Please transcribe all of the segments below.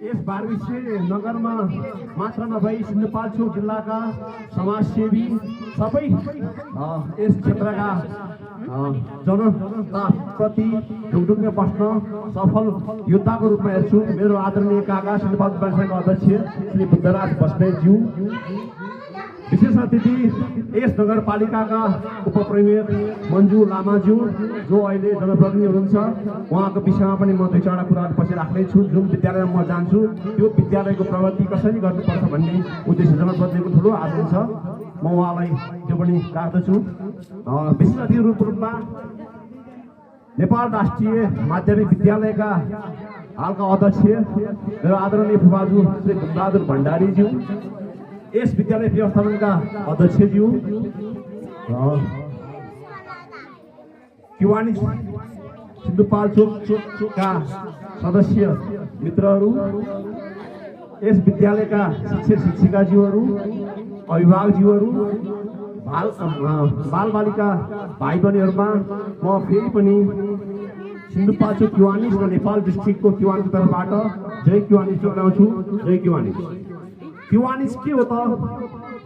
यस बारविसे नगरमा मात्र नभई सिन्धुपाल्चोक जिल्लाका समाजसेवी सबै यस क्षेत्रका जनताप्रति ढुकढुक्कै बस्न सफल योद्धाको रूपमा हेर्छु। मेरो आदरणीय काका सिन्धुपाल्चोक नगरपालिकाका अध्यक्ष श्री बुद्धराज बस्नेतज्यू, विशेष अतिथि यस नगरपालिकाका उपप्रमुख मन्जु लामाज्यू जो अहिले जनप्रतिनिधि हुनुहुन्छ, उहाँको विषयमा पनि म दुई चारवटा कुराहरू पछि राख्नेछु। जुन विद्यालयमा म जान्छु त्यो विद्यालयको प्रगति कसरी गर्नुपर्छ भन्ने उद्देश्य जनप्रतिनिधिको ठुलो आग्रह छ, म उहाँलाई त्यो पनि राख्दछु। विशेष अतिथि रूपमा नेपाल राष्ट्रिय माध्यमिक विद्यालयका हालका अध्यक्ष मेरो आदरणीय फुपाजू श्री बहादुर भण्डारीज्यू, यस विद्यालय व्यवस्थापनका अध्यक्षज्यू, किवानी सिन्धुपाल्चोकका सदस्य मित्रहरू, यस विद्यालयका शिक्षक शिक्षिकाज्यूहरू, अभिभावकज्यूहरू, बाल बालिका भाइ बहिनीहरूमा म फेरि पनि सिन्धुपाल्चोक किवानिस र नेपाल डिस्ट्रिक्टको किवानिस तर्फबाट जय किवानिस जोगाउँछु। जय किवानिस। किवानिस के हो त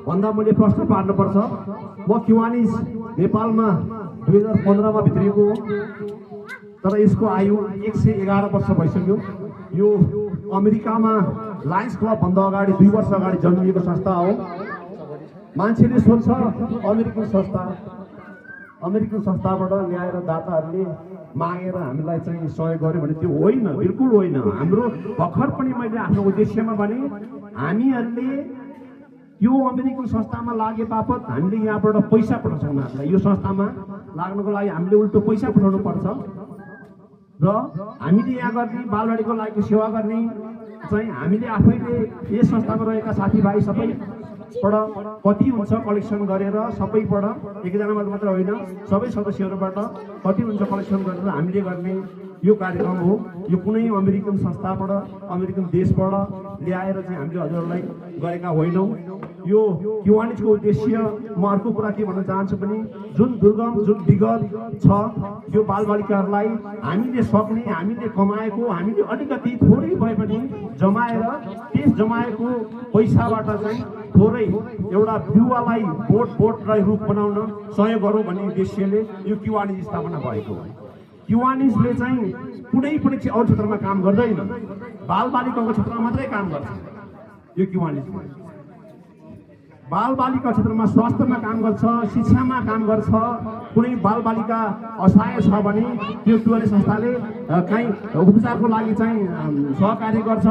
भन्दा मैले प्रश्न पार्नुपर्छ। म किवानिस नेपालमा 2015 मा भित्रिएको हो, तर यसको आयु 111 वर्ष भइसक्यो। यो अमेरिकामा लायन्स क्लब भन्दा अगाडि 2 वर्ष अगाडि जन्मिएको संस्था हो। मान्छेले सोध्छ अमेरिकन संस्थाबाट ल्याएर दाताहरूले मागेर हामीलाई चाहिँ सहयोग गर्यो भने त्यो होइन, बिल्कुल होइन। हाम्रो भर्खर पनि मैले आफ्नो उद्देश्यमा भने हामीहरूले यो अमेरिकन संस्थामा लागे बापत हामीले यहाँबाट पैसा पठाउँछौँ उनीहरूलाई। यो संस्थामा लाग्नको लागि हामीले उल्टो पैसा पठाउनु पर्छ र हामीले यहाँ गर्ने बालबाडीको लागि सेवा गर्ने चाहिँ हामीले आफैले यस संस्थामा रहेका साथीभाइ सबैबाट कति हुन्छ कलेक्सन गरेर, सबैबाट एकजनाबाट मात्र होइन सबै सदस्यहरूबाट कति हुन्छ कलेक्सन गरेर हामीले गर्ने यो कार्यक्रम हो। यो कुनै अमेरिकन संस्थाबाट अमेरिकन देशबाट ल्याएर चाहिँ हामीले हजुरहरूलाई गरेका होइनौँ। यो किवानिसको उद्देश्य म अर्को कुरा के भन्न चाहन्छु भने जुन दुर्गम जुन विगत छ यो बालबालिकाहरूलाई हामीले सक्ने, हामीले कमाएको, हामीले अलिकति थोरै भए पनि जमाएर त्यस जमाएको पैसाबाट चाहिँ थोरै एउटा युवालाई बोटलाई रूप बनाउन सहयोग गरौँ भन्ने उद्देश्यले यो किवानिस स्थापना भएको हो। किवानिसले चाहिँ कुनै पनि अरू क्षेत्रमा काम गर्दैन, बालबालिकाको क्षेत्रमा मात्रै काम गर्छ। यो किवानिस बालबालिका क्षेत्रमा स्वास्थ्यमा काम गर्छ, शिक्षामा काम गर्छ। कुनै बालबालिका असहाय छ भने त्यो किवानिस संस्थाले कहीँ उपचारको लागि चाहिँ सहकार्य गर्छ।